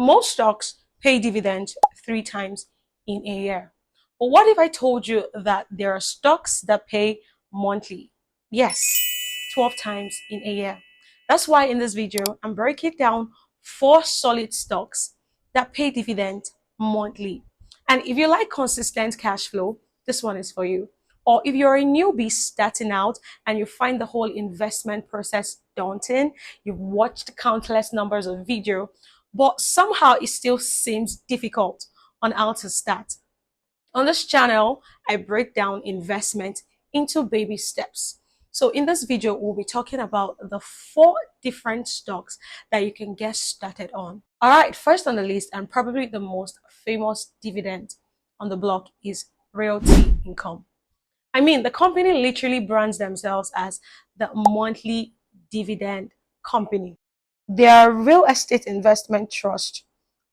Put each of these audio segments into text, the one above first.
Most stocks pay dividends 3 times in a year. But what if I told you that there are stocks that pay monthly? Yes, 12 times in a year. That's why in this video, I'm breaking down 4 solid stocks that pay dividend monthly. And if you like consistent cash flow, this one is for you. Or if you're a newbie starting out and you find the whole investment process daunting, you've watched countless numbers of video, but somehow it still seems difficult on how to start. On this channel, I break down investment into baby steps. So in this video, we'll be talking about the 4 different stocks that you can get started on. All right, first on the list and probably the most famous dividend on the block is Realty Income. I mean, the company literally brands themselves as the monthly dividend company. Their real estate investment trust,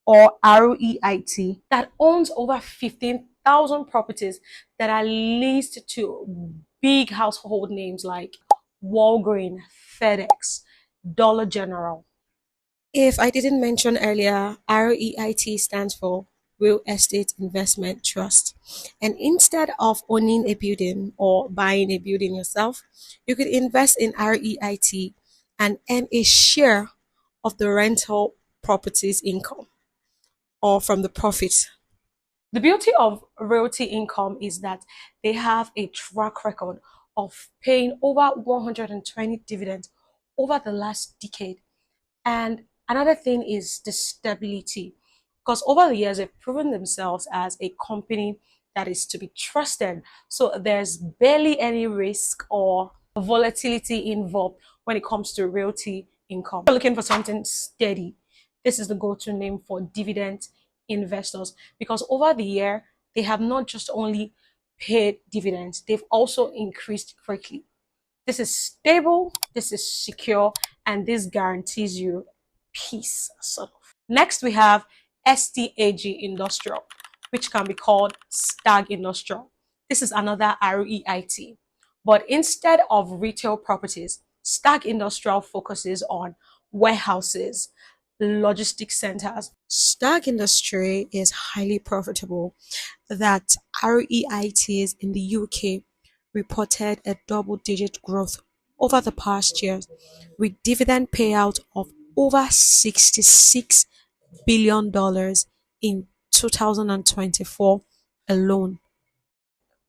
or REIT, that owns over 15,000 properties that are leased to big household names like Walgreens, FedEx, Dollar General. If I didn't mention earlier, REIT stands for Real Estate Investment Trust. And instead of owning a building or buying a building yourself, you could invest in REIT and earn a share of the rental properties income or from the profit. The beauty of Realty Income is that they have a track record of paying over 120 dividends over the last decade. And another thing is the stability, because over the years they've proven themselves as a company that is to be trusted. So there's barely any risk or volatility involved when it comes to Realty Income. If you're looking for something steady, this is the go-to name for dividend investors, because over the year they have not just only paid dividends, they've also increased greatly. This is stable, this is secure, and this guarantees you peace, sort of. Next, we have Stag Industrial, which can be called Stag Industrial. This is another REIT, but instead of retail properties, Stag Industrial focuses on warehouses, logistics centers. Stag Industry is highly profitable. That REITs in the UK reported a double-digit growth over the past years, with dividend payout of over $66 billion in 2024 alone.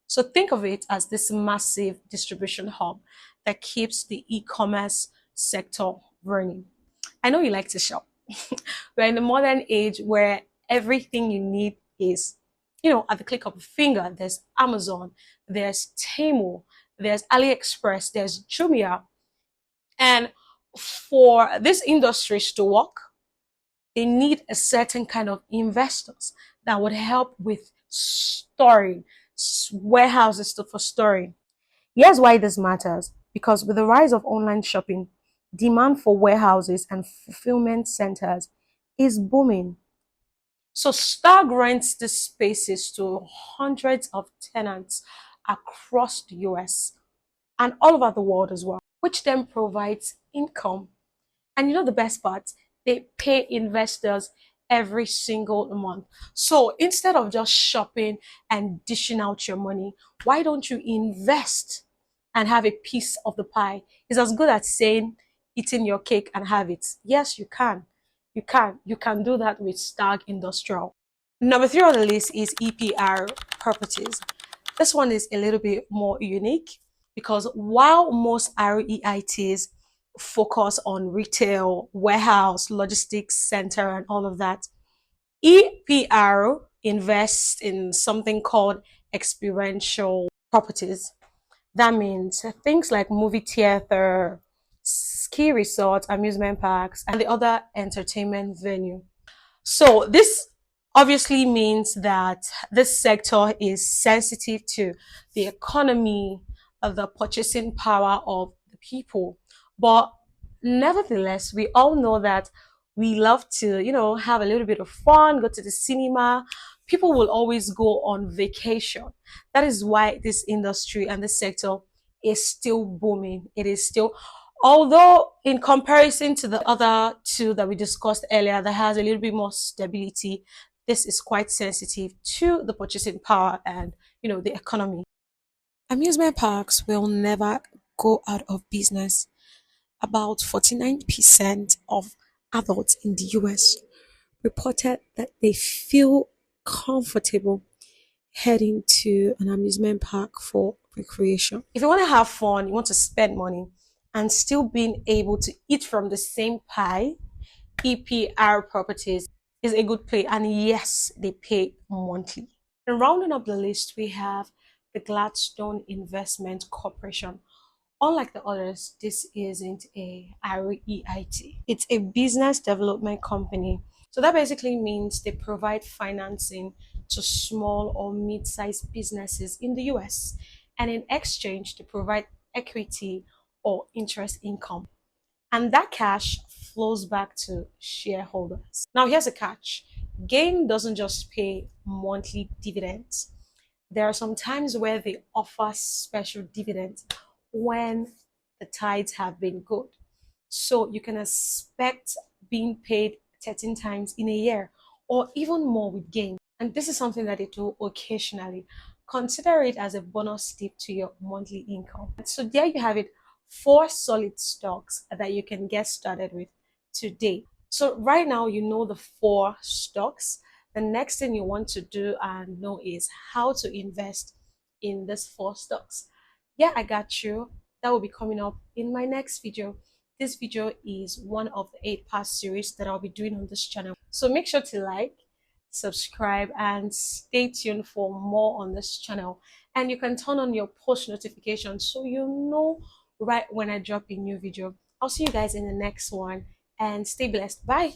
So think of it as this massive distribution hub that keeps the e-commerce sector running. I know you like to shop. We're in the modern age where everything you need is, at the click of a finger. There's Amazon, there's Temu, there's AliExpress, there's Jumia. And for these industries to work, they need a certain kind of investors that would help with storing, warehouses for storing. Here's why this matters. Because with the rise of online shopping, demand for warehouses and fulfillment centers is booming. So Stag rents these spaces to hundreds of tenants across the US and all over the world as well, which then provides income. And you know the best part? They pay investors every single month. So instead of just shopping and dishing out your money, why don't you invest and have a piece of the pie? It's as good as saying eating your cake and have it. Yes, you can. You can. You can do that with Stag Industrial. Number 3 on the list is EPR Properties. This one is a little bit more unique because while most REITs focus on retail, warehouse, logistics center, and all of that, EPR invests in something called experiential properties. That means things like movie theater, ski resorts, amusement parks, and the other entertainment venue. So this obviously means that this sector is sensitive to the economy, of the purchasing power of the people. But nevertheless, we all know that we love to, have a little bit of fun, go to the cinema. People will always go on vacation. That is why this industry and this sector is still booming. It is still Although in comparison to the other two that we discussed earlier that has a little bit more stability, this is quite sensitive to the purchasing power and the economy. Amusement parks will never go out of business. About 49% of adults in the US reported that they feel comfortable heading to an amusement park for recreation. If you want to have fun, you want to spend money, and still being able to eat from the same pie, EPR Properties is a good play. And yes, they pay monthly. And rounding up the list, we have the Gladstone Investment Corporation. Unlike the others, this isn't a REIT. It's a business development company. So that basically means they provide financing to small or mid-sized businesses in the US. And in exchange, they provide equity or interest income. And that cash flows back to shareholders. Now, here's a catch. Game doesn't just pay monthly dividends. There are some times where they offer special dividends when the tides have been good. So you can expect being paid 13 times in a year or even more with gain. And this is something that they do occasionally. Consider it as a bonus tip to your monthly income. So there you have it, four solid stocks that you can get started with today. So right now you know the four stocks. The next thing you want to do and know is how to invest in these four stocks. Yeah, I got you. That will be coming up in my next video. This video is one of the 8-part series that I'll be doing on this channel. So make sure to like, subscribe, and stay tuned for more on this channel. And you can turn on your post notifications so you know right when I drop a new video. I'll see you guys in the next one and stay blessed. Bye.